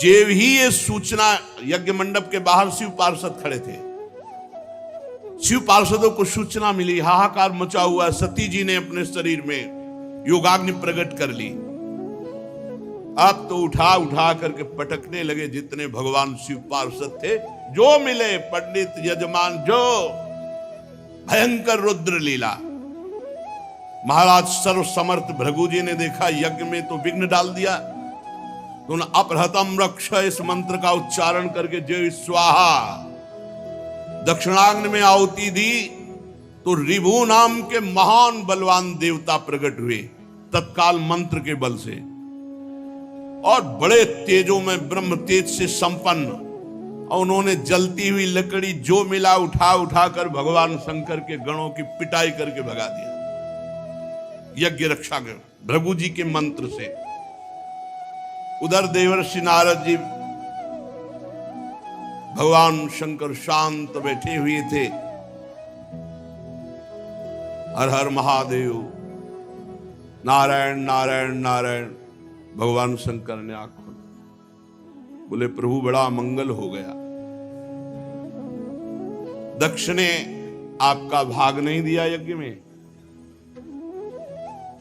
जेव ही ये सूचना, यज्ञ मंडप के बाहर शिव पार्षद खड़े थे। शिव पार्षदों को सूचना मिली, हाहाकार मचा हुआ। सती जी ने अपने शरीर में योगाग्नि प्रकट कर ली। अब तो उठा उठा करके पटकने लगे जितने भगवान शिव पार्षद थे, जो मिले पंडित यजमान, जो भयंकर रुद्र लीला। महाराज सर्व समर्थ भृगु जी ने देखा यज्ञ में तो विघ्न डाल दिया, तो उन्होंने अपहृतम रक्ष इस मंत्र का उच्चारण करके जय स्वाहा दक्षिणाग्नि में आहुति दी, तो रिभु नाम के महान बलवान देवता प्रकट हुए तत्काल मंत्र के बल से, और बड़े तेजों में ब्रह्म तेज से संपन्न। और उन्होंने जलती हुई लकड़ी जो मिला उठा उठा कर भगवान शंकर के गणों की पिटाई करके भगा दिया यज्ञ रक्षा के भृगु जी के मंत्र से। उधर देवर्षि नारद जी भगवान शंकर शांत बैठे हुए थे। हर हर महादेव, नारायण नारायण नारायण। भगवान शंकर ने आंख खोली, बोले प्रभु बड़ा मंगल हो गया। दक्ष ने आपका भाग नहीं दिया यज्ञ में,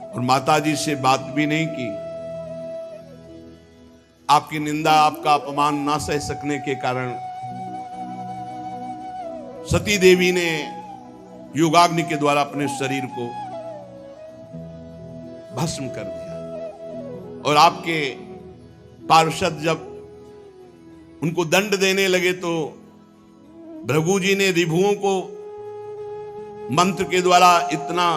और माता जी से बात भी नहीं की। आपकी निंदा, आपका अपमान ना सह सकने के कारण सती देवी ने योगाग्नि के द्वारा अपने शरीर को भस्म कर दिया। और आपके पार्षद जब उनको दंड देने लगे तो भृगु जी ने रिभुओं को मंत्र के द्वारा इतना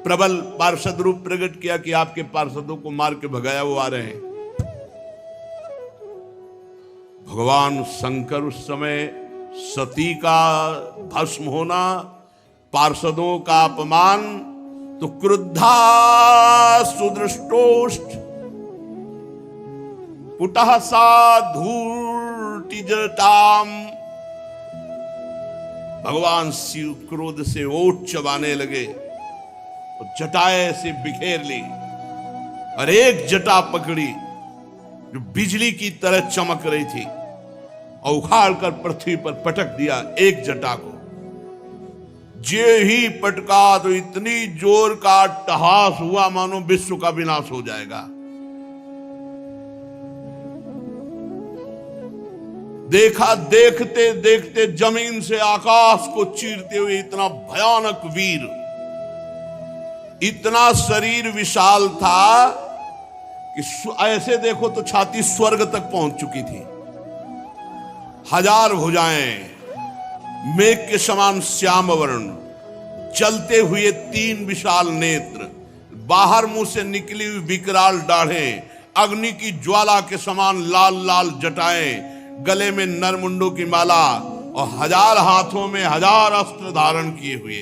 प्रबल पार्षद रूप प्रकट किया कि आपके पार्षदों को मार के भगाया वो आ रहे हैं। भगवान शंकर उस समय सती का भस्म होना, पार्षदों का अपमान, तो क्रुद्धा सुदृष्टोष्ट पुटः सा धूर्तिजटाम। भगवान शिव क्रोध से ओठ चबाने लगे और जटाएं से बिखेर ली, और एक जटा पकड़ी जो बिजली की तरह चमक रही थी और उखाड़ कर पृथ्वी पर पटक दिया एक जटा को। जे ही पटका तो इतनी जोर का अट्टहास हुआ मानो विश्व का विनाश हो जाएगा। देखा, देखते देखते जमीन से आकाश को चीरते हुए इतना भयानक वीर, इतना शरीर विशाल था कि ऐसे देखो तो छाती स्वर्ग तक पहुंच चुकी थी। 1000 भुजाएं, मेघ के समान श्याम वर्ण, चलते हुए 3 विशाल नेत्र, बाहर मुंह से निकली हुई विकराल दाढ़ें, अग्नि की ज्वाला के समान लाल लाल जटाएं, गले में नरमुंडों की माला, और 1000 हाथों में 1000 अस्त्र धारण किए हुए।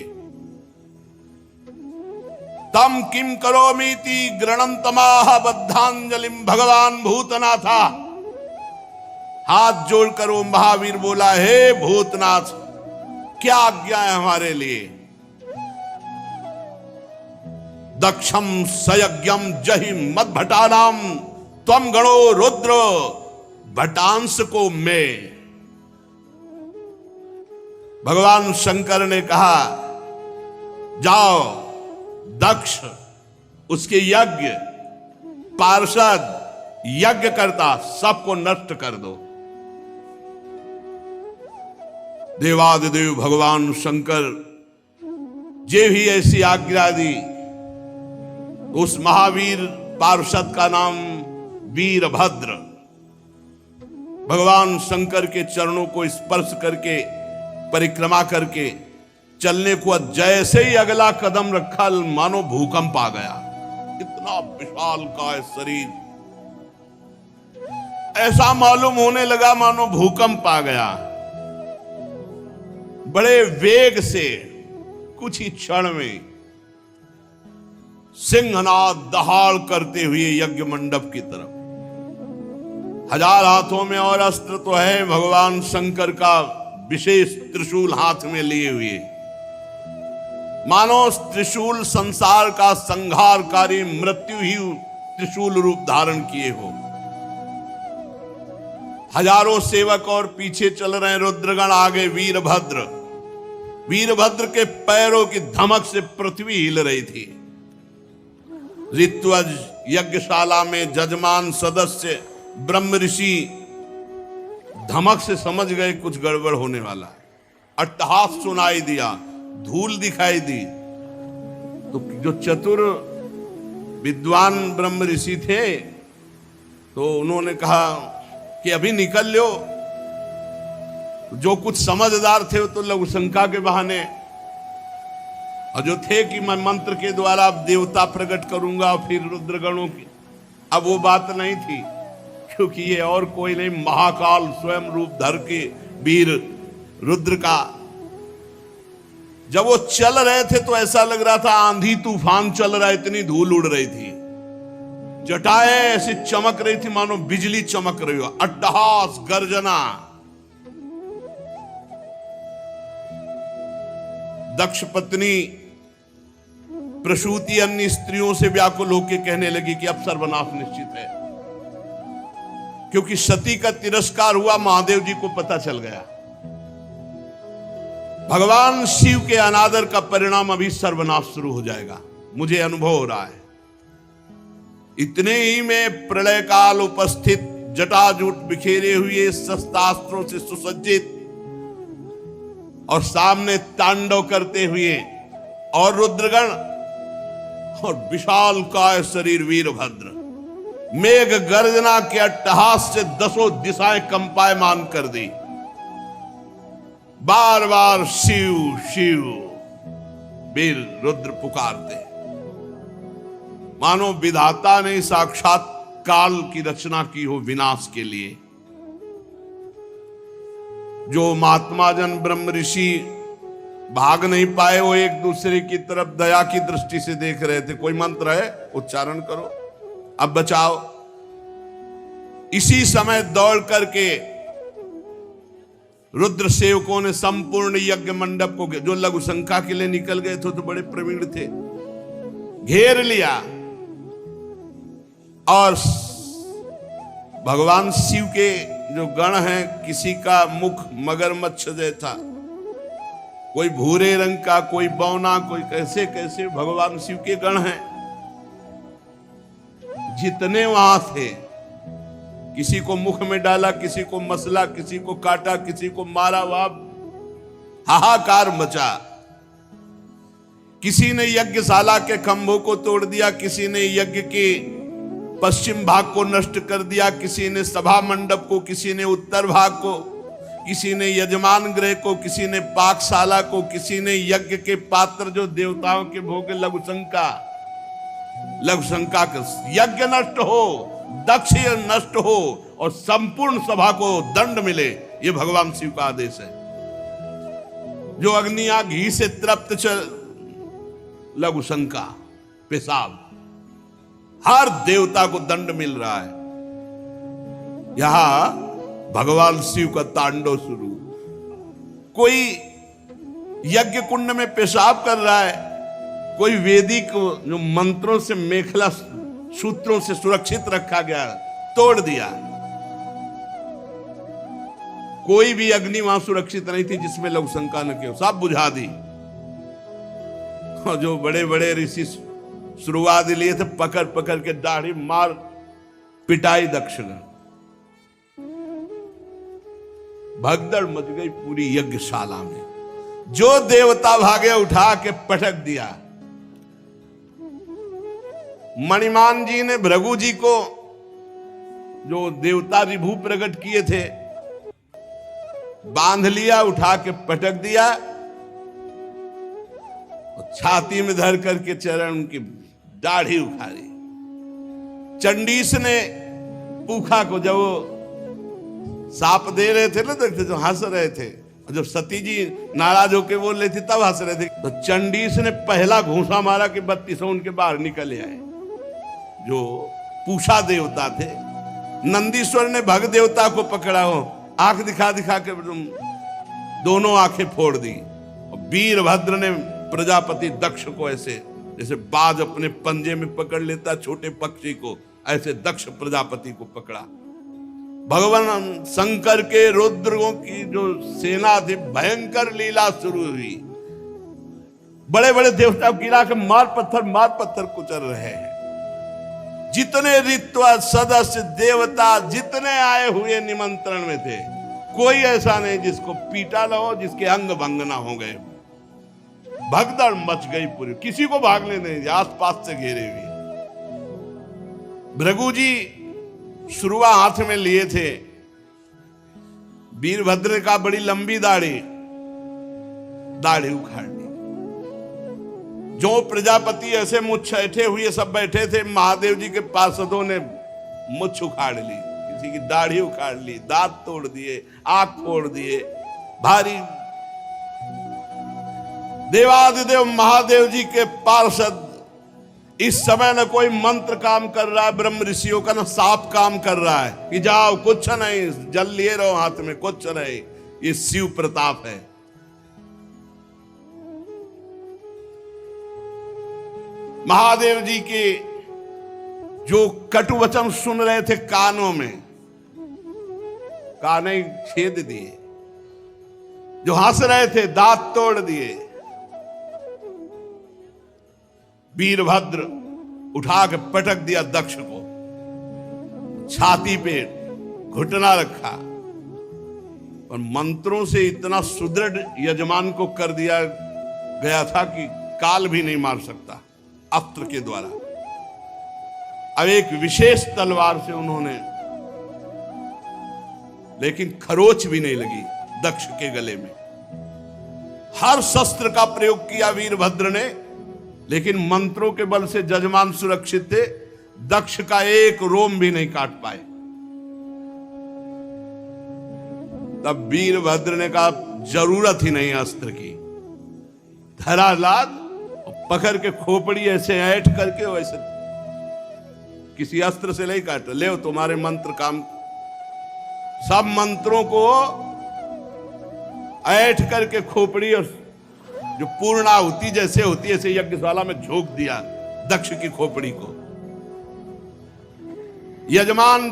तम किम करोमीति गृणंतमाह बद्धांजलिम। भगवान भूतनाथा, हाथ जोड़कर वो महावीर बोला, हे भूतनाथ, क्या आज्ञा है हमारे लिए। दक्षम सयज्ञम जहि मद भटानाम त्वम गणो रुद्र भटांश को मैं। भगवान शंकर ने कहा, जाओ दक्ष, उसके यज्ञ, पार्षद, यज्ञ करता सबको नष्ट कर दो। देवादिदेव भगवान शंकर जे भी ऐसी आज्ञा दी, उस महावीर पार्षद का नाम वीरभद्र। भगवान शंकर के चरणों को स्पर्श करके, परिक्रमा करके चलने को जैसे ही अगला कदम रखा मानो भूकंप आ गया। इतना विशाल का शरीर, ऐसा मालूम होने लगा मानो भूकंप आ गया। बड़े वेग से कुछ ही क्षण में सिंहनाद दहाड़ करते हुए यज्ञ मंडप की तरफ। 1000 हाथों में और अस्त्र तो है, भगवान शंकर का विशेष त्रिशूल हाथ में लिए हुए, मानो त्रिशूल संसार का संहारकारी मृत्यु ही त्रिशूल रूप धारण किए हो। हजारों सेवक और पीछे चल रहे हैं, रुद्रगण आगे वीरभद्र। वीरभद्र के पैरों की धमक से पृथ्वी हिल रही थी। ऋत्वज यज्ञशाला में जजमान सदस्य ब्रह्म ऋषि धमक से समझ गए कुछ गड़बड़ होने वाला है। अट्टहास सुनाई दिया, धूल दिखाई दी। तो जो चतुर विद्वान ब्रह्म ऋषि थे तो उन्होंने कहा कि अभी निकल लो। जो कुछ समझदार थे वो तो लघु शंका के बहाने, और जो थे कि मैं मंत्र के द्वारा अब देवता प्रकट करूंगा फिर रुद्रगणों की, अब वो बात नहीं थी, क्योंकि ये और कोई नहीं, महाकाल स्वयं रूप धर के वीर रुद्र का। जब वो चल रहे थे तो ऐसा लग रहा था आंधी तूफान चल रहा है, इतनी धूल उड़ रही थी। जटाएं ऐसी चमक रही थी मानो बिजली चमक रही हो। अट्टहास, गर्जना। दक्ष पत्नी प्रसूति अन्य स्त्रियों से व्याकुल होकर कहने लगी कि अब सर्वनाश निश्चित है, क्योंकि सती का तिरस्कार हुआ, महादेव जी को पता चल गया। भगवान शिव के अनादर का परिणाम अभी सर्वनाश शुरू हो जाएगा, मुझे अनुभव हो रहा है। इतने ही में प्रलय काल उपस्थित, जटाजूट बिखेरे हुए, शस्त्रास्त्रों से सुसज्जित और सामने तांडव करते हुए और रुद्रगण और विशाल काय शरीर वीरभद्र मेघ गर्जना के अट्टहास से 10 दिशाएं कंपायमान कर दी। बार बार शिव शिव वीर रुद्र पुकारते, मानो विधाता ने साक्षात काल की रचना की हो विनाश के लिए। जो महात्मा जन ब्रह्म ऋषि भाग नहीं पाए, वो एक दूसरे की तरफ दया की दृष्टि से देख रहे थे। कोई मंत्र है, उच्चारण करो, अब बचाओ। इसी समय दौड़ करके रुद्र सेवकों ने संपूर्ण यज्ञ मंडप को, जो लघु शंका के लिए निकल गए थे तो बड़े प्रवीण थे, घेर लिया। और भगवान शिव के जो गण हैं, किसी का मुख मगरमच्छ जैसा, कोई भूरे रंग का, कोई बौना, कोई कैसे कैसे भगवान शिव के गण हैं। जितने वहां थे, किसी को मुख में डाला, किसी को मसला, किसी को काटा, किसी को मारा, वहां हाहाकार मचा। किसी ने यज्ञशाला के खंभों को तोड़ दिया, किसी ने यज्ञ के पश्चिम भाग को नष्ट कर दिया, किसी ने सभा मंडप को, किसी ने उत्तर भाग को, किसी ने यजमान गृह को, किसी ने पाकशाला को, किसी ने यज्ञ के पात्र जो देवताओं के भोग, लघुशंका का यज्ञ नष्ट हो, दक्ष नष्ट हो और संपूर्ण सभा को दंड मिले, ये भगवान शिव का आदेश है। जो अग्नियां घी से तृप्त चल, लघुशंका, पेशाब, हर देवता को दंड मिल रहा है। यहां भगवान शिव का तांडव शुरू। कोई यज्ञ कुंड में पेशाब कर रहा है, कोई वैदिक जो मंत्रों से, मेखला सूत्रों से सुरक्षित रखा गया, तोड़ दिया। कोई भी अग्नि वहां सुरक्षित नहीं थी जिसमें लघुशंका न की, सब बुझा दी। और जो बड़े बड़े ऋषि शुरुआत लिए थे, पकड़ पकड़ के दाढ़ी मार पिटाई दक्षगण। भगदड़ मच गई पूरी यज्ञशाला में। जो देवता भागे उठा के पटक दिया। मणिमान जी ने भृगु जी को, जो देवता रिभु प्रकट किए थे, बांध लिया, उठा के पटक दिया, छाती में धर करके चरण उनकी दाढ़ी उखाड़ी। चंडीस ने पूखा को, जब वो साप दे रहे थे ना, देखते जो हंस रहे थे, जब सती जी नाराज होके बोल रही थी तब हंस रहे थे, तो चंडीस ने पहला घूंसा मारा कि 32 उनके बाहर निकल आए। जो पूषा देवता थे, नंदीश्वर ने भग देवता को पकड़ा हो, आंख दिखा दिखा के दोनों आंखें फोड़ दी। वीरभद्र ने प्रजापति दक्ष को ऐसे, जैसे बाज अपने पंजे में पकड़ लेता छोटे पक्षी को, ऐसे दक्ष प्रजापति को पकड़ा। भगवान शंकर के रुद्रों की जो सेना थी, भयंकर लीला शुरू हुई। बड़े बड़े देवता गिरा के मार पत्थर कुचल रहे हैं। जितने ऋत्वा सदस्य देवता जितने आए हुए निमंत्रण में थे, कोई ऐसा नहीं जिसको पीटा ना हो, जिसके अंग भंग ना हो गए। भगदड़ मच गई पूरी, किसी को भागने नहीं दिया, आसपास से घेरे हुए। भृगु जी शुरुआ हाथ में लिए थे। वीरभद्र का बड़ी लंबी दाढ़ी उखाड़ ली। जो प्रजापति ऐसे मुछ ऐठे हुए सब बैठे थे, महादेव जी के पार्षदों ने मुछ उखाड़ ली, किसी की दाढ़ी उखाड़ ली, दांत तोड़ दिए, आंख फोड़ दिए। भारी देवादिदेव महादेव जी के पार्षद इस समय न कोई मंत्र काम कर रहा है, ब्रह्म ऋषियों का न साप काम कर रहा है कि जाओ कुछ नहीं, जल लिए रहो हाथ में, कुछ नहीं। ये शिव प्रताप है। महादेव जी के जो कटु वचन सुन रहे थे कानों में, काने छेद दिए। जो हंस रहे थे दांत तोड़ दिए। वीरभद्र उठा के पटक दिया दक्ष को, छाती पे घुटना रखा और मंत्रों से इतना सुदृढ़ यजमान को कर दिया गया था कि काल भी नहीं मार सकता अस्त्र के द्वारा। अब एक विशेष तलवार से उन्होंने, लेकिन खरोच भी नहीं लगी दक्ष के गले में। हर शस्त्र का प्रयोग किया वीरभद्र ने, लेकिन मंत्रों के बल से जजमान सुरक्षित थे। दक्ष का एक रोम भी नहीं काट पाए। तब वीरभद्र ने कहा जरूरत ही नहीं अस्त्र की। धरालाद पकड़ के खोपड़ी ऐसे ऐठ करके, वैसे किसी अस्त्र से नहीं काट, ले तुम्हारे मंत्र काम। सब मंत्रों को ऐठ करके खोपड़ी और जो पूर्णाहुति जैसे होती है ऐसे यज्ञशाला में झोंक दिया दक्ष की खोपड़ी को। यजमान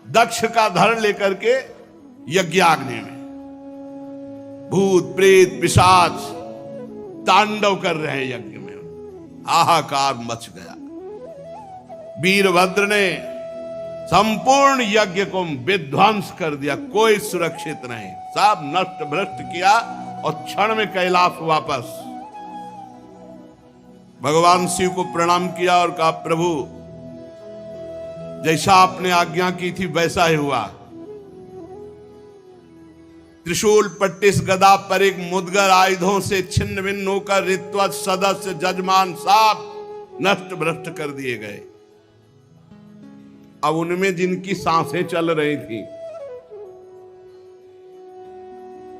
दक्ष का धड़ लेकर के यज्ञाग्नि में भूत प्रेत पिशाच तांडव कर रहे हैं यज्ञ में। हाहाकार मच गया। वीरभद्र ने संपूर्ण यज्ञ को विध्वंस कर दिया, कोई सुरक्षित नहीं, सब नष्ट भ्रष्ट किया और क्षण में कैलाश वापस। भगवान शिव को प्रणाम किया और कहा प्रभु जैसा आपने आज्ञा की थी वैसा ही हुआ। त्रिशूल पट्टिस गदा पर एक मुदगर आयुधों से छिन्न भिन्न होकर ऋत्वज सदस्य जजमान सब नष्ट भ्रष्ट कर दिए गए। अब उनमें जिनकी सांसें चल रही थी,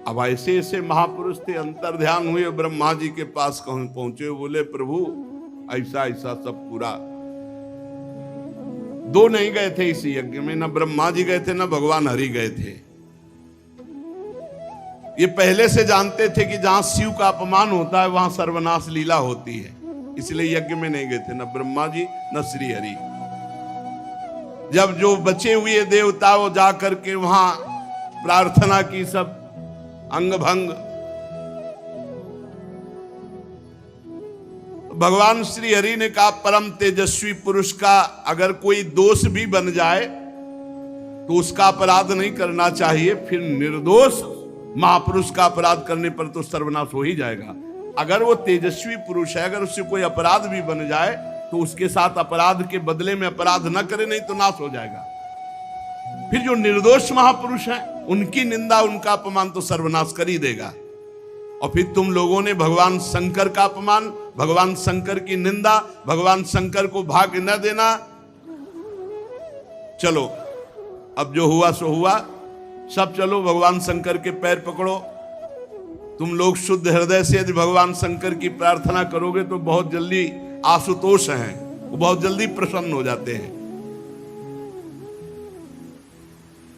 अब ऐसे ऐसे महापुरुष थे, अंतर ध्यान हुए, ब्रह्मा जी के पास पहुंचे, बोले प्रभु ऐसा ऐसा सब पूरा। दो नहीं गए थे इस यज्ञ में, न ब्रह्मा जी गए थे न भगवान हरि गए थे। ये पहले से जानते थे कि जहां शिव का अपमान होता है वहां सर्वनाश लीला होती है, इसलिए यज्ञ में नहीं गए थे, न ब्रह्मा जी न श्री हरि। जब जो बचे हुए देवता वो जाकर के वहां प्रार्थना की, सब अंग भंग। भगवान श्री हरि ने कहा परम तेजस्वी पुरुष का अगर कोई दोष भी बन जाए तो उसका अपराध नहीं करना चाहिए, फिर निर्दोष महापुरुष का अपराध करने पर तो सर्वनाश हो ही जाएगा। अगर वो तेजस्वी पुरुष है, अगर उससे कोई अपराध भी बन जाए तो उसके साथ अपराध के बदले में अपराध न करे, नहीं तो नाश हो जाएगा। फिर जो निर्दोष महापुरुष हैं उनकी निंदा उनका अपमान तो सर्वनाश कर ही देगा। और फिर तुम लोगों ने भगवान शंकर का अपमान, भगवान शंकर की निंदा, भगवान शंकर को भाग्य न देना। चलो अब जो हुआ सो हुआ, सब चलो भगवान शंकर के पैर पकड़ो। तुम लोग शुद्ध हृदय से यदि भगवान शंकर की प्रार्थना करोगे तो बहुत जल्दी आशुतोष हैं, वो बहुत जल्दी प्रसन्न हो जाते हैं।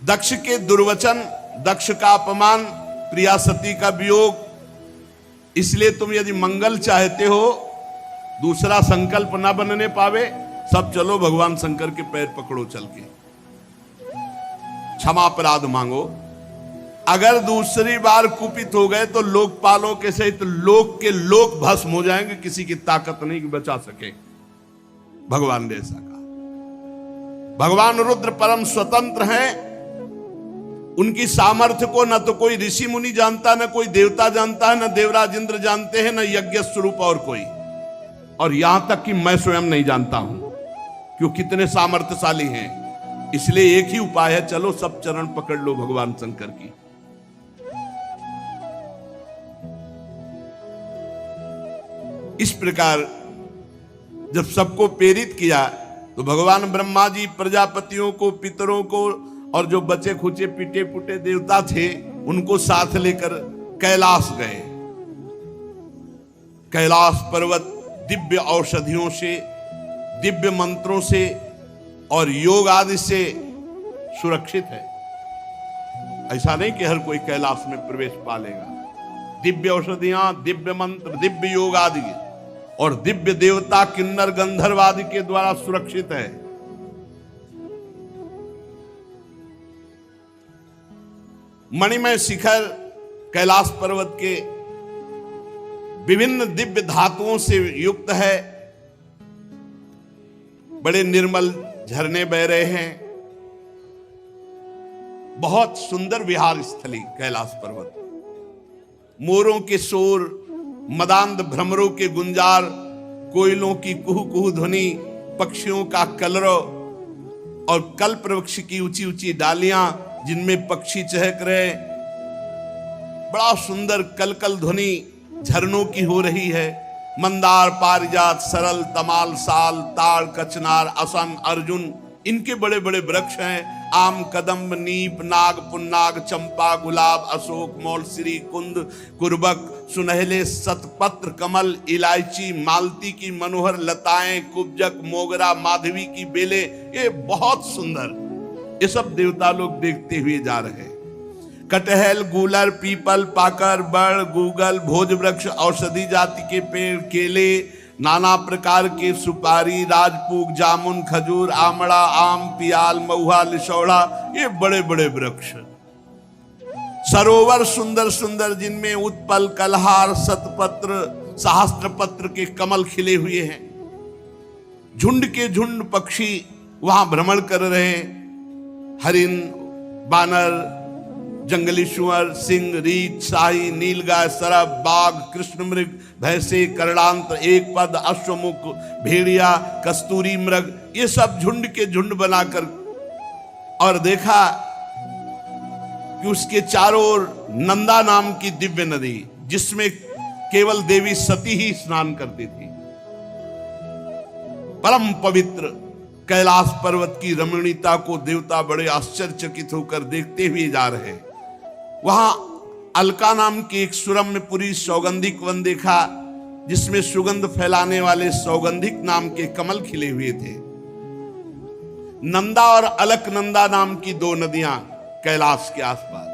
दक्ष के दुर्वचन, दक्ष का अपमान, प्रिया सती का वियोग, इसलिए तुम यदि मंगल चाहते हो, दूसरा संकल्प ना बनने पावे, सब चलो भगवान शंकर के पैर पकड़ो चल के। क्षमा अपराध मांगो। अगर दूसरी बार कुपित हो गए तो लोकपालों के सहित लोक के लोक भस्म हो जाएंगे, किसी की ताकत नहीं कि बचा सके। भगवान ने ऐसा कहा। भगवान रुद्र परम स्वतंत्र हैं, उनकी सामर्थ्य को न तो कोई ऋषि मुनि जानता, न कोई देवता जानता है, न देवराज इंद्र जानते हैं, न यज्ञ स्वरूप और कोई, और यहां तक कि मैं स्वयं नहीं जानता हूं कि वो कितने सामर्थ्यशाली हैं। इसलिए एक ही उपाय है, चलो सब चरण पकड़ लो भगवान शंकर की। इस प्रकार जब सबको प्रेरित किया तो भगवान ब्रह्मा जी प्रजापतियों को, पितरों को और जो बचे खुचे पिटे पुटे देवता थे उनको साथ लेकर कैलाश गए। कैलाश पर्वत दिव्य औषधियों से, दिव्य मंत्रों से और योग आदि से सुरक्षित है। ऐसा नहीं कि हर कोई कैलाश में प्रवेश पा लेगा। दिव्य औषधियां, दिव्य मंत्र, दिव्य योग आदि और दिव्य देवता किन्नर गंधर्व आदि के द्वारा सुरक्षित है। मणिमय शिखर कैलाश पर्वत के विभिन्न दिव्य धातुओं से युक्त है। बड़े निर्मल झरने बह रहे हैं। बहुत सुंदर विहार स्थली कैलाश पर्वत। मोरों के शोर, मदांध भ्रमरों के गुंजार, कोयलों की कुहू कुहू ध्वनि, पक्षियों का कलरव और कल्प वृक्ष की ऊंची ऊंची डालियां जिनमें पक्षी चहक रहे, बड़ा सुंदर कलकल ध्वनि झरनों की हो रही है। मंदार, पारिजात, सरल, तमाल, साल, ताड़, कचनार, असन, अर्जुन, इनके बड़े बड़े वृक्ष हैं। आम, कदम्ब, नीप, नाग, पुन्नाग, चंपा, गुलाब, अशोक, मौलसिरी, कुंद, कुर्बक, सुनहले शतपत्र कमल, इलायची, मालती की मनोहर लताएं, कुब्जक, मोगरा, माधवी की बेलें, ये बहुत सुंदर। ये सब देवता लोग देखते हुए जा रहे हैं। कटहल, गूलर, पीपल, पाकर, बड़, गूगल, भोज वृक्ष, औषधि जाति के पेड़, केले, नाना प्रकार के सुपारी, राजपूग, जामुन, खजूर, आमड़ा, आम, पियाल, महुआ, लिशौड़ा, ये बड़े बड़े वृक्ष। सरोवर सुंदर सुंदर जिनमें उत्पल, कलहार, शतपत्र, सहस्त्रपत्र के कमल खिले हुए हैं। झुंड के झुंड पक्षी वहां भ्रमण कर रहे हैं। हरिन, बानर, जंगली सुअर, सिंह, रीछ, शाही, नीलगाय, सरब, बाघ, कृष्ण मृग, भैंसे, करणांत, एक पद, अश्वमुख, भेड़िया, कस्तूरी मृग, ये सब झुंड के झुंड बनाकर, और देखा कि उसके चारों ओर नंदा नाम की दिव्य नदी, जिसमें केवल देवी सती ही स्नान करती थी। परम पवित्र कैलाश पर्वत की रमणीयता को देवता बड़े आश्चर्यचकित होकर देखते हुए जा रहे हैं। वहां अलका नाम की एक सुरम्यपुरी सौगंधिक वन देखा, जिसमें सुगंध फैलाने वाले सौगंधिक नाम के कमल खिले हुए थे। नंदा और अलकनंदा नाम की दो नदियां कैलाश के आसपास।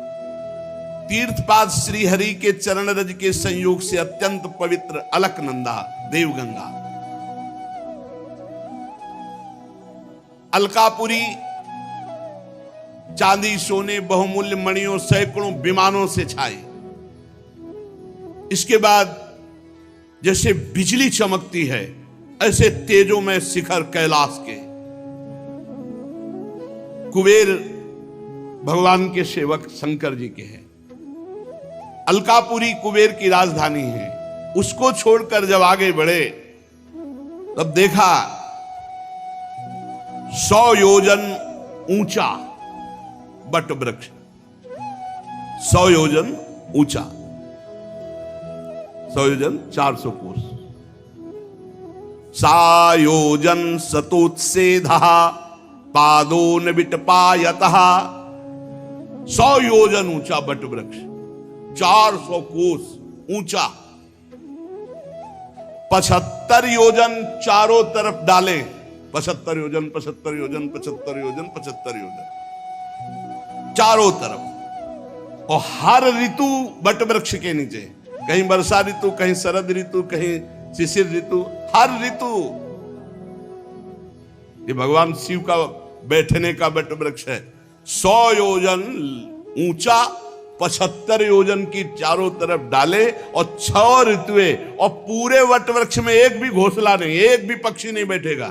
तीर्थपाद श्री हरि के चरण रज के संयोग से अत्यंत पवित्र अलकनंदा, देवगंगा। अलकापुरी चांदी, सोने, बहुमूल्य मणियों, सैकड़ों विमानों से छाई। इसके बाद जैसे बिजली चमकती है, ऐसे तेजों में शिखर कैलाश के। कुबेर भगवान के सेवक शंकर जी के हैं। अलकापुरी कुबेर की राजधानी है। उसको छोड़कर जब आगे बढ़े तब देखा 100 योजन ऊंचा बट वृक्ष, 100 योजन ऊंचा, 100 योजन 400 कोस। सायोजन सतोत्सेधः पादो न विटपायतः। 100 योजन ऊंचा बट वृक्ष, 400 कोस ऊंचा। 75 योजन चारों तरफ डाले। 75 योजन, 75 योजन, 75 योजन, 75 योजन चारों तरफ। और हर ऋतु बट वृक्ष के नीचे, कहीं वर्षा ऋतु, कहीं शरद ऋतु, कहीं शिशिर ऋतु, हर ऋतु। ये भगवान शिव का बैठने का बट वृक्ष है। 100 योजन ऊंचा, 75 योजन की चारों तरफ डाले और 6 ऋतुएं, और पूरे वट वृक्ष में एक भी घोंसला नहीं, एक भी पक्षी नहीं बैठेगा।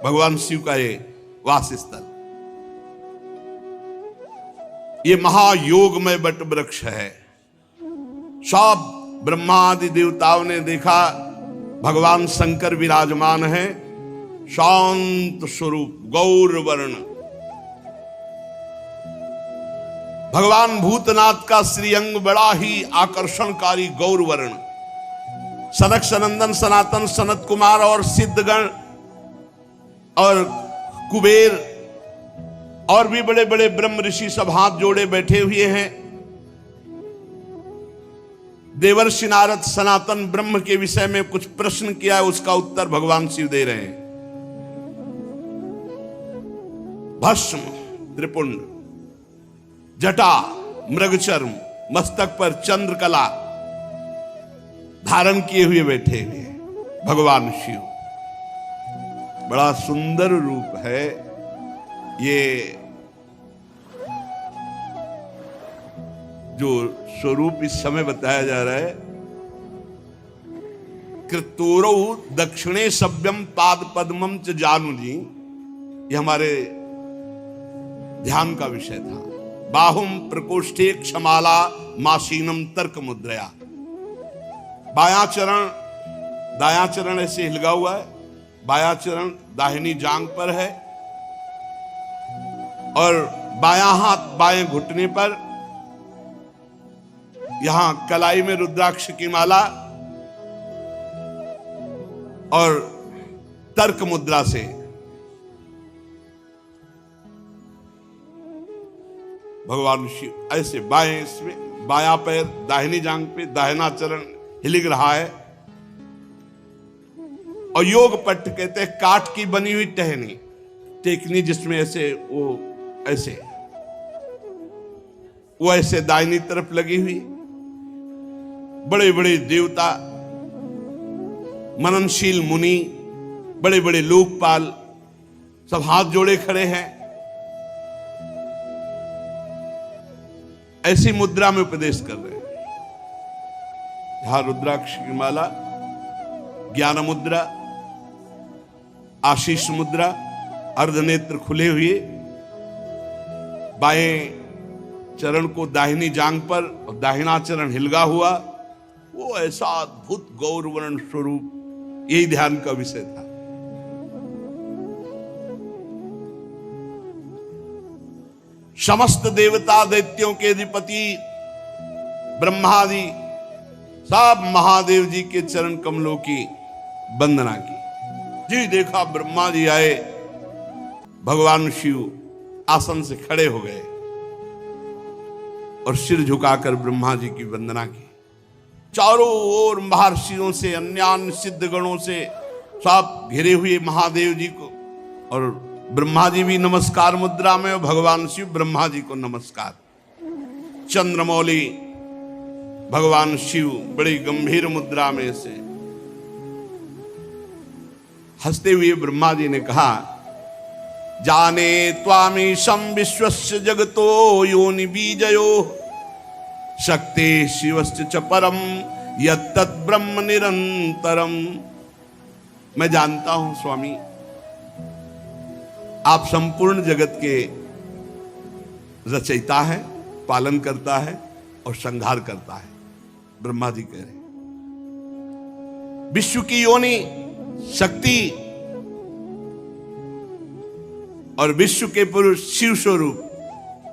भगवान शिव का ये वास स्थल, ये महायोगमय वट वृक्ष है। सब ब्रह्मा आदि देवताओं ने देखा भगवान शंकर विराजमान है, शांत स्वरूप गौर वर्ण। भगवान भूतनाथ का श्रीअंग बड़ा ही आकर्षणकारी गौर वर्ण। सनक सनंदन सनातन सनत कुमार और सिद्धगण और कुबेर और भी बड़े बड़े ब्रह्म ऋषि सब हाथ जोड़े बैठे हुए हैं। देवर्षि नारद सनातन ब्रह्म के विषय में कुछ प्रश्न किया है, उसका उत्तर भगवान शिव दे रहे हैं। भस्म त्रिपुंड, जटा मृगचर्म, मस्तक पर चंद्रकला धारण किए हुए बैठे हुए भगवान शिव। बड़ा सुंदर रूप है ये। जो स्वरूप इस समय बताया जा रहा है, कृतोरौ दक्षिणे सभ्यम पाद पद्मम च जानुजी, ये हमारे ध्यान का विषय था। बाहुम प्रकोष्ठे क्षमाला मासीनम तर्क मुद्रया। बायां चरण, दायां चरण ऐसे हिलगा हुआ है, बायां चरण दाहिनी जांग पर है और बायां हाथ बाएं घुटने पर, यहां कलाई में रुद्राक्ष की माला और तर्क मुद्रा से भगवान शिव ऐसे बाएं, इसमें बायां पैर दाहिनी जांग पे, दाहिना चरण हिलिक रहा है। और योग पट्ट कहते हैं काठ की बनी हुई टहनी, टेकनी जिसमें ऐसे वो ऐसे दाहिनी तरफ लगी हुई। बड़े बड़े देवता, मननशील मुनि, बड़े बड़े लोकपाल सब हाथ जोड़े खड़े हैं। ऐसी मुद्रा में उपदेश कर रहे हैं। यहां रुद्राक्ष की माला, ज्ञान मुद्रा, आशीष मुद्रा, अर्धनेत्र खुले हुए, बाएं चरण को दाहिनी जांग पर और दाहिना चरण हिलगा हुआ, वो ऐसा अद्भुत गौरवर्ण स्वरूप, यही ध्यान का विषय था। समस्त देवता दैत्यों के अधिपति ब्रह्मादि सब महादेव जी के चरण कमलों की वंदना की। जी देखा ब्रह्मा जी आए, भगवान शिव आसन से खड़े हो गए और सिर झुकाकर ब्रह्मा जी की वंदना की। चारों ओर महर्षियों से, अन्य सिद्ध गणों से सब घिरे हुए महादेव जी को, और ब्रह्मा जी भी नमस्कार मुद्रा में और भगवान शिव ब्रह्मा जी को नमस्कार। चंद्रमौली भगवान शिव बड़ी गंभीर मुद्रा में से हंसते हुए ब्रह्मा जी ने कहा, जाने त्वामीशं विश्वस्य जगतो योनि बीजयो शक्ति शिवस्य च परम यत्तत् ब्रह्म निरंतरम। मैं जानता हूं स्वामी, आप संपूर्ण जगत के रचयिता है, पालन करता है और संहार करता है। ब्रह्मा जी कह रहे विश्व की योनि शक्ति और विश्व के पुरुष शिव स्वरूप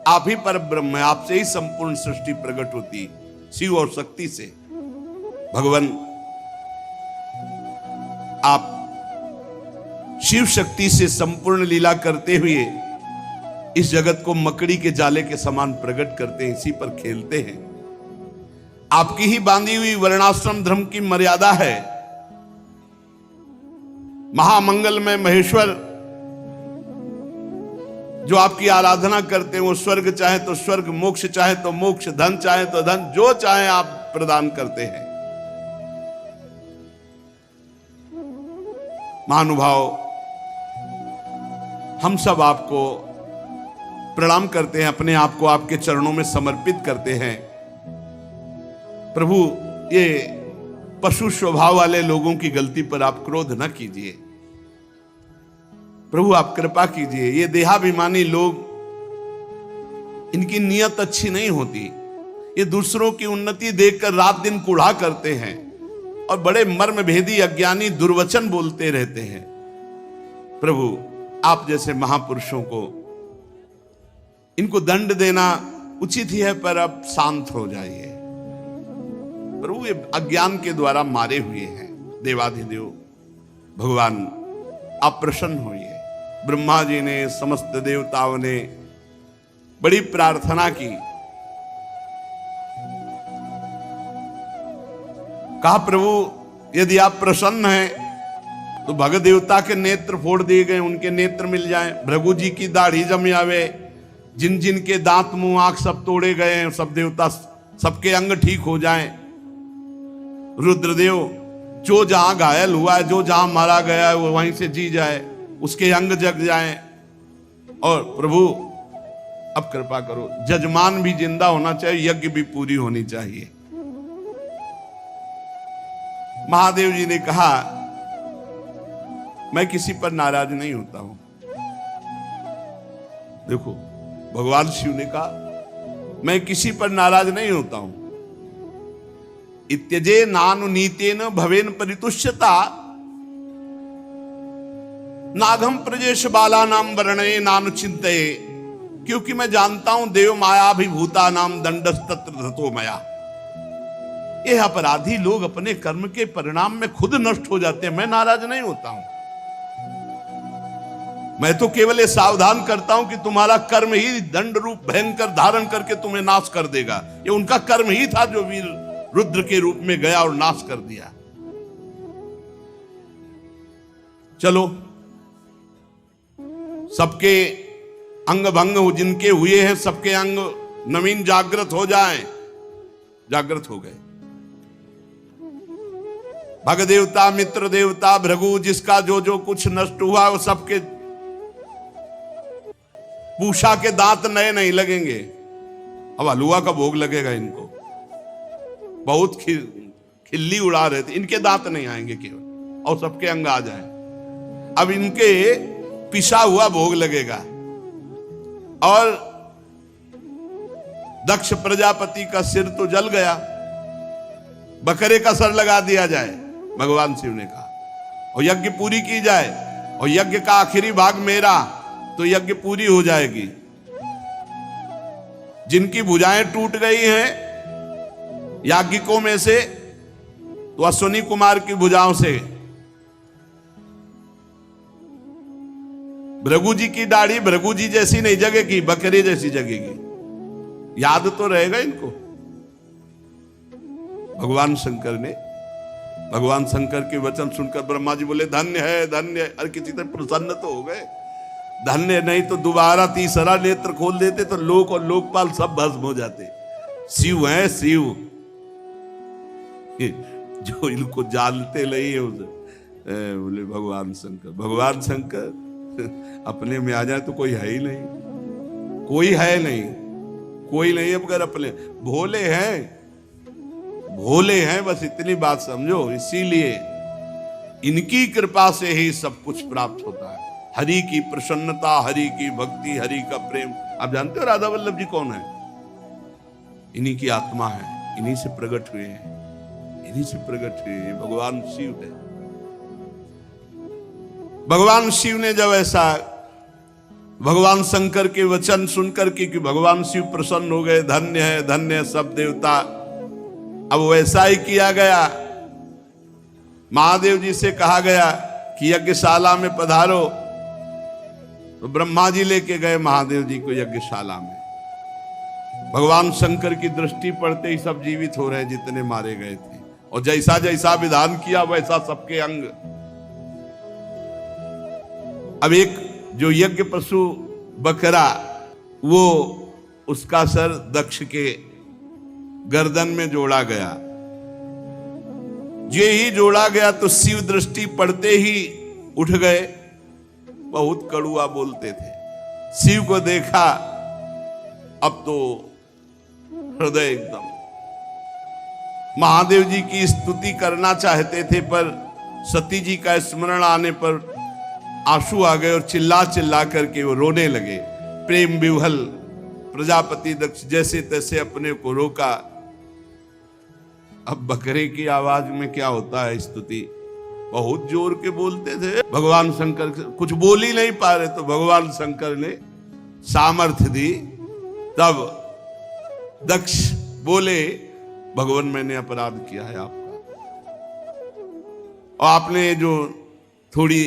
आप ही पर ब्रह्म है, आपसे ही संपूर्ण सृष्टि प्रकट होती है, शिव और शक्ति से। भगवान आप शिव शक्ति से संपूर्ण लीला करते हुए इस जगत को मकड़ी के जाले के समान प्रकट करते हैं, इसी पर खेलते हैं। आपकी ही बांधी हुई वर्णाश्रम धर्म की मर्यादा है। महामंगल में महेश्वर जो आपकी आराधना करते हैं, वो स्वर्ग चाहे तो स्वर्ग, मोक्ष चाहे तो मोक्ष, धन चाहे तो धन, जो चाहे आप प्रदान करते हैं। महानुभाव, हम सब आपको प्रणाम करते हैं, अपने आप को आपके चरणों में समर्पित करते हैं। प्रभु, ये पशु स्वभाव वाले लोगों की गलती पर आप क्रोध न कीजिए। प्रभु, आप कृपा कीजिए। ये देहाभिमानी लोग, इनकी नियत अच्छी नहीं होती। ये दूसरों की उन्नति देखकर रात दिन कुढ़ा करते हैं और बड़े मर्म भेदी अज्ञानी दुर्वचन बोलते रहते हैं। प्रभु, आप जैसे महापुरुषों को इनको दंड देना उचित ही है, पर अब शांत हो जाइए। प्रभु, ये अज्ञान के द्वारा मारे हुए हैं। देवाधिदेव भगवान, आप प्रसन्न होइए। ब्रह्मा जी ने, समस्त देवताओं ने बड़ी प्रार्थना की। कहा, प्रभु यदि आप प्रसन्न हैं तो भग देवता के नेत्र फोड़ दिए गए, उनके नेत्र मिल जाएं। भृगु जी की दाढ़ी जम आवे, जिन जिन के दांत मुंह आंख सब तोड़े गए हैं, सब देवता सबके अंग ठीक हो जाएं। रुद्रदेव, जो जहां घायल हुआ है, जो जहां मारा गया है, वो वहीं से जी जाए, उसके अंग जग जाएं। और प्रभु अब कृपा करो, जजमान भी जिंदा होना चाहिए, यज्ञ भी पूरी होनी चाहिए। महादेव जी ने कहा, मैं किसी पर नाराज नहीं होता हूं। देखो, भगवान शिव ने कहा, मैं किसी पर नाराज नहीं होता हूं। इत्यजे नानु नीतेन भवेन परितुष्यता, नागम प्रजेश बाला नाम वर्णे नानु चिंतये। क्योंकि मैं जानता हूं देव मायाभिभूता नाम दंडस तत्र धतो मया। ये अपराधी लोग अपने कर्म के परिणाम में खुद नष्ट हो जाते हैं, मैं नाराज नहीं होता हूं। मैं तो केवल ये सावधान करता हूं कि तुम्हारा कर्म ही दंड रूप भयंकर धारण करके तुम्हें नाश कर देगा। ये उनका कर्म ही था जो वीर रुद्र के रूप में गया और नाश कर दिया। चलो, सबके अंग भंग जिनके हुए हैं, सबके अंग नवीन जागृत हो जाएं। जागृत हो गए। भग देवता, मित्र देवता, भृगु, जिसका जो जो कुछ नष्ट हुआ, वो सबके पूषा के दांत नए नहीं लगेंगे। अब हलुआ का भोग लगेगा इनको। बहुत खिल्ली उड़ा रहे थे, इनके दांत नहीं आएंगे केवल, और सबके अंग आ जाएं। अब इनके पिसा हुआ भोग लगेगा। और दक्ष प्रजापति का सिर तो जल गया, बकरे का सर लगा दिया जाए, भगवान शिव ने कहा, और यज्ञ पूरी की जाए। और यज्ञ का आखिरी भाग मेरा, तो यज्ञ पूरी हो जाएगी। जिनकी भुजाएं टूट गई हैं याज्ञिकों में से, तो अश्विनी कुमार की भुजाओं से। भृगु जी की दाढ़ी भृगु जी जैसी नहीं जगेगी, बकरी जैसी जगेगी। याद तो रहेगा इनको। भगवान शंकर के वचन सुनकर ब्रह्मा जी बोले, धन्य है, धन्य है। अरे किसी तरह प्रसन्न तो हो गए। धन्य नहीं तो दोबारा तीसरा नेत्र खोल देते तो लोक और लोकपाल सब भस्म हो जाते। शिव है शिव, जो इनको जानते नहीं है उसे बोले भगवान शंकर। भगवान शंकर अपने में आ जाए तो कोई है ही नहीं, कोई है नहीं, कोई नहीं। अब अगर अपने भोले हैं, बस इतनी बात समझो। इसीलिए इनकी कृपा से ही सब कुछ प्राप्त होता है। हरि की प्रसन्नता, हरि की भक्ति, हरि का प्रेम। आप जानते हो राधा वल्लभ जी कौन है? इन्हीं की आत्मा है, इन्हीं से प्रकट हुए हैं, इन्हीं से प्रकट हुए हैं। भगवान शिव है। भगवान शिव ने जब ऐसा भगवान शंकर के वचन सुनकर के कि भगवान शिव प्रसन्न हो गए, धन्य है, धन्य है सब देवता, अब वैसा ही किया गया। महादेव जी से कहा गया कि यज्ञशाला में पधारो, तो ब्रह्मा जी लेके गए महादेव जी को यज्ञशाला में। भगवान शंकर की दृष्टि पड़ते ही सब जीवित हो रहे, जितने मारे गए थे, और जैसा जैसा विधान किया वैसा सबके अंग। अब एक जो यज्ञ पशु बकरा, वो उसका सर दक्ष के गर्दन में जोड़ा गया। ये ही जोड़ा गया तो शिव दृष्टि पड़ते ही उठ गए। बहुत कड़ुआ बोलते थे। शिव को देखा अब तो हृदय एकदम, महादेव जी की स्तुति करना चाहते थे, पर सती जी का स्मरण आने पर आंसू आ गए और चिल्ला चिल्ला करके वो रोने लगे। प्रेम विह्वल प्रजापति दक्ष जैसे तैसे अपने को रोका। अब बकरे की आवाज में क्या होता है स्तुति, बहुत जोर के बोलते थे। भगवान शंकर कुछ बोल ही नहीं पा रहे, तो भगवान शंकर ने सामर्थ्य दी। तब दक्ष बोले, भगवान मैंने अपराध किया है आपका, और आपने जो थोड़ी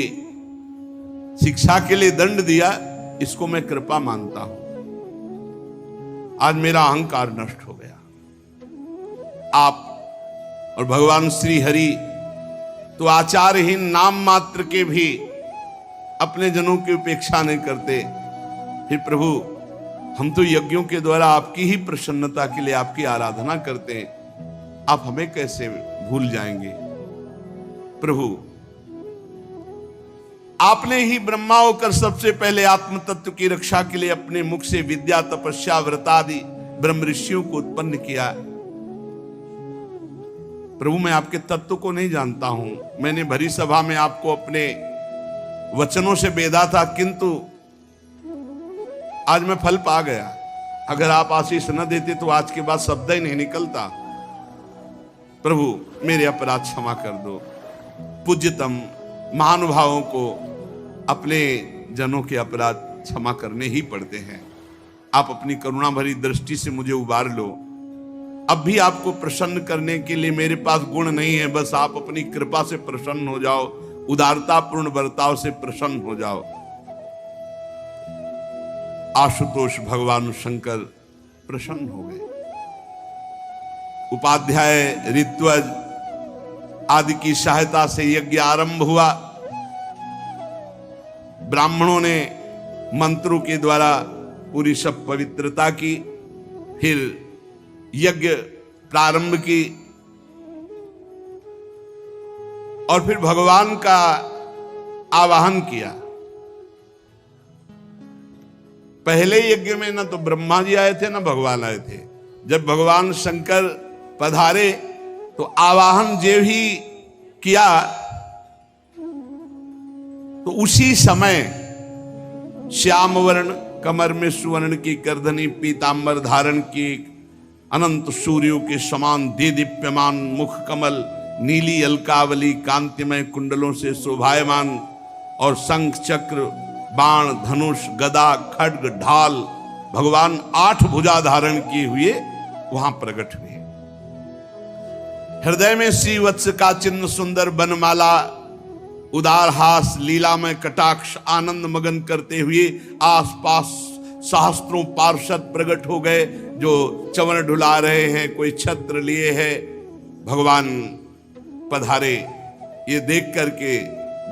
शिक्षा के लिए दंड दिया, इसको मैं कृपा मानता हूं। आज मेरा अहंकार नष्ट हो गया। आप और भगवान श्री हरि तो आचारहीन नाम मात्र के भी अपने जनों की उपेक्षा नहीं करते। फिर प्रभु, हम तो यज्ञों के द्वारा आपकी ही प्रसन्नता के लिए आपकी आराधना करते हैं, आप हमें कैसे भूल जाएंगे? प्रभु, आपने ही ब्रह्मा होकर सबसे पहले आत्म तत्व की रक्षा के लिए अपने मुख से विद्या, तपस्या, व्रतादि ब्रह्म ऋषियों को उत्पन्न किया। प्रभु, मैं आपके तत्व को नहीं जानता हूं। मैंने भरी सभा में आपको अपने वचनों से बेधा था, किंतु आज मैं फल पा गया। अगर आप आशीष न देते तो आज के बाद शब्द ही नहीं निकलता। प्रभु, मेरे अपराध क्षमा कर दो। पूज्यतम महानुभावों को अपने जनों के अपराध क्षमा करने ही पड़ते हैं। आप अपनी करुणा भरी दृष्टि से मुझे उबार लो। अब भी आपको प्रसन्न करने के लिए मेरे पास गुण नहीं है, बस आप अपनी कृपा से प्रसन्न हो जाओ, उदारतापूर्ण बर्ताव से प्रसन्न हो जाओ। आशुतोष भगवान शंकर प्रसन्न हो गए। उपाध्याय, ऋत्वज आदि की सहायता से यज्ञ आरंभ हुआ। ब्राह्मणों ने मंत्रों के द्वारा पूरी सब पवित्रता की, फिर यज्ञ प्रारंभ की और फिर भगवान का आवाहन किया। पहले यज्ञ में ना तो ब्रह्मा जी आए थे ना भगवान आए थे। जब भगवान शंकर पधारे तो आवाहन जो ही किया, तो उसी समय श्याम वर्ण कमर में सुवर्ण की करधनी, पीतांबर धारण की, अनंत सूर्यों के समान दीदीप्यमान मुख कमल, नीली अलकावली कांतिमय कुंडलों से शोभायमान, और शंख चक्र बाण धनुष गदा खड्ग ढाल भगवान 8 भुजा धारण किए हुए वहां प्रकट हुए। हृदय में श्रीवत्स का चिन्ह, सुंदर बनमाला, उदार हास, लीला में कटाक्ष, आनंद मगन करते हुए आसपास सहस्त्रों पार्षद प्रकट हो गए, जो चवन ढुला रहे हैं, कोई छत्र लिए है। भगवान पधारे। ये देख करके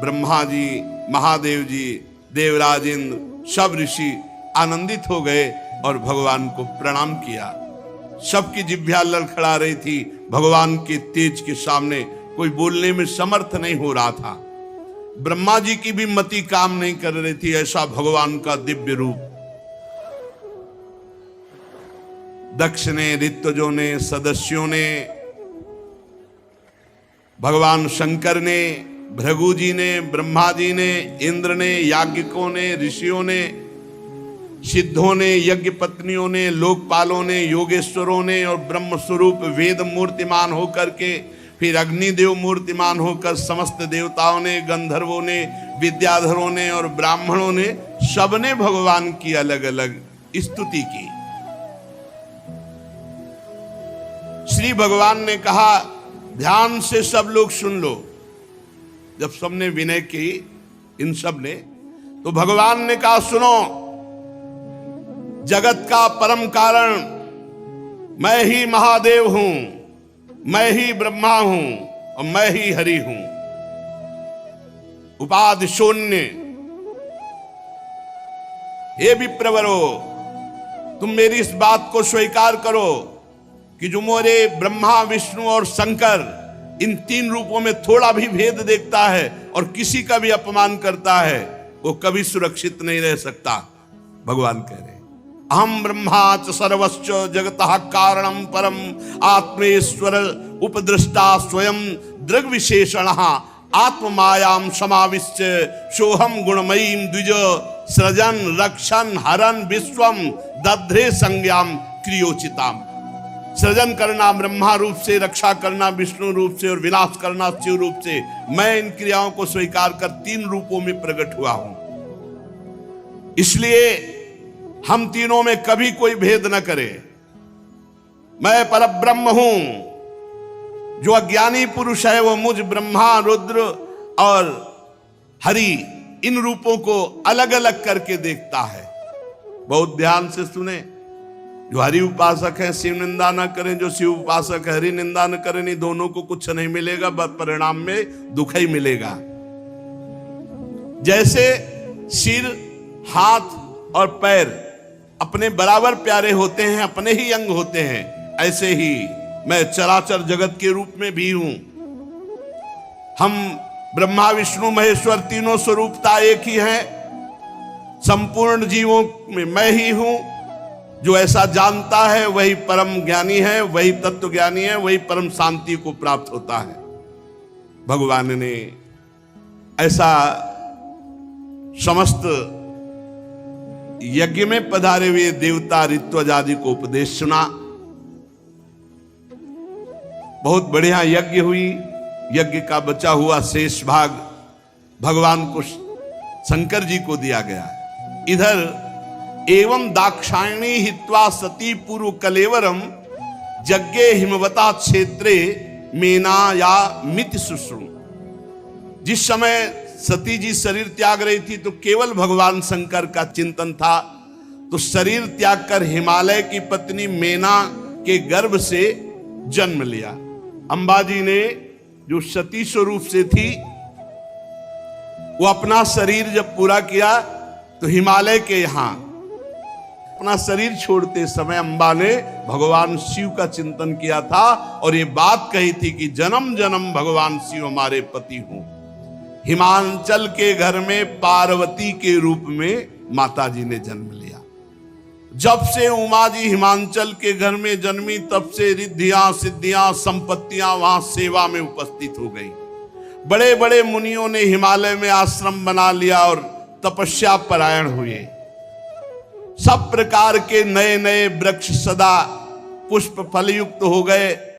ब्रह्मा जी, महादेव जी, देवराज इंद्र, सब ऋषि आनंदित हो गए और भगवान को प्रणाम किया। सबकी जिह्वा लड़खड़ा रही थी। भगवान के तेज के सामने कोई बोलने में समर्थ नहीं हो रहा था। ब्रह्मा जी की भी मति काम नहीं कर रही थी, ऐसा भगवान का दिव्य रूप। दक्ष ने, ऋत्विजों ने, सदस्यों ने, भगवान शंकर ने, भृगु जी ने, ब्रह्मा जी ने, इंद्र ने, याज्ञिकों ने, ऋषियों ने, सिद्धों ने, यज्ञ पत्नियों ने, लोकपालों ने, योगेश्वरों ने और ब्रह्म स्वरूप वेद मूर्तिमान होकर के, फिर अग्निदेव मूर्तिमान होकर समस्त देवताओं ने, गंधर्वों ने, विद्याधरों ने और ब्राह्मणों ने, सबने भगवान की अलग अलग स्तुति की। श्री भगवान ने कहा, ध्यान से सब लोग सुन लो। जब सबने विनय की, इन सब ने, तो भगवान ने कहा, सुनो, जगत का परम कारण मैं ही महादेव हूं, मैं ही ब्रह्मा हूं और मैं ही हरि हूं। उपाधि शून्य। हे विप्रवरो, तुम मेरी इस बात को स्वीकार करो कि जो मोरे ब्रह्मा, विष्णु और शंकर, इन 3 रूपों में थोड़ा भी भेद देखता है और किसी का भी अपमान करता है, वो कभी सुरक्षित नहीं रह सकता। भगवान कह रहे, अहम ब्रह्मा च सर्वश्च जगतः कारणम परम आत्मेश्वर उपदृष्टा स्वयं दृग विशेषणः आत्ममायाम समाविश्य सोहम गुणमयीम द्विज सृजन रक्षण हरन विश्वम दध्रे संज्ञाम क्रियोचिताम। सृजन करना ब्रह्मा रूप से, रक्षा करना विष्णु रूप से और विनाश करना शिव रूप से। मैं इन क्रियाओं को स्वीकार कर 3 रूपों में प्रकट हुआ हूं। इसलिए हम तीनों में कभी कोई भेद न करे। मैं परब्रह्म हूं। जो अज्ञानी पुरुष है वो मुझ ब्रह्मा रुद्र और हरि इन रूपों को अलग अलग करके देखता है। बहुत ध्यान से सुने। जो हरि उपासक है शिव निंदा न करें, जो शिव उपासक है हरि निंदा न करें। नहीं, दोनों को कुछ नहीं मिलेगा, बस परिणाम में दुख ही मिलेगा। जैसे सिर, हाथ और पैर अपने बराबर प्यारे होते हैं, अपने ही अंग होते हैं, ऐसे ही मैं चराचर जगत के रूप में भी हूं। हम ब्रह्मा विष्णु महेश्वर तीनों स्वरूपता एक ही है। संपूर्ण जीवों में मैं ही हूं। जो ऐसा जानता है वही परम ज्ञानी है, वही तत्व ज्ञानी है, वही परम शांति को प्राप्त होता है। भगवान ने ऐसा समस्त यज्ञ में पधारे हुए देवता ऋत्विज आदि को उपदेश सुना। बहुत बढ़िया यज्ञ हुई। यज्ञ का बचा हुआ शेष भाग भगवान को शंकर जी को दिया गया। इधर एवं दाक्षायणी हित्वा सती पूर्व कलेवरम यज्ञे हिमवता क्षेत्रे मेना या मित सुश्रुम। जिस समय सती जी शरीर त्याग रही थी तो केवल भगवान शंकर का चिंतन था। तो शरीर त्याग कर हिमालय की पत्नी मेना के गर्भ से जन्म लिया। अंबाजी ने जो सती स्वरूप से थी वो अपना शरीर जब पूरा किया तो हिमालय के यहां अपना शरीर छोड़ते समय अंबा ने भगवान शिव का चिंतन किया था और ये बात कही थी कि जन्म जन्म भगवान शिव हमारे पति हों। हिमांचल के घर में पार्वती के रूप में माता जी ने जन्म लिया। जब से उमा जी हिमांचल के घर में जन्मी तब से रिद्धियां सिद्धियां संपत्तियां वहां सेवा में उपस्थित हो गई। बड़े बड़े मुनियों ने हिमालय में आश्रम बना लिया और तपस्या परायण हुए। सब प्रकार के नए नए वृक्ष सदा पुष्प फलयुक्त हो गए।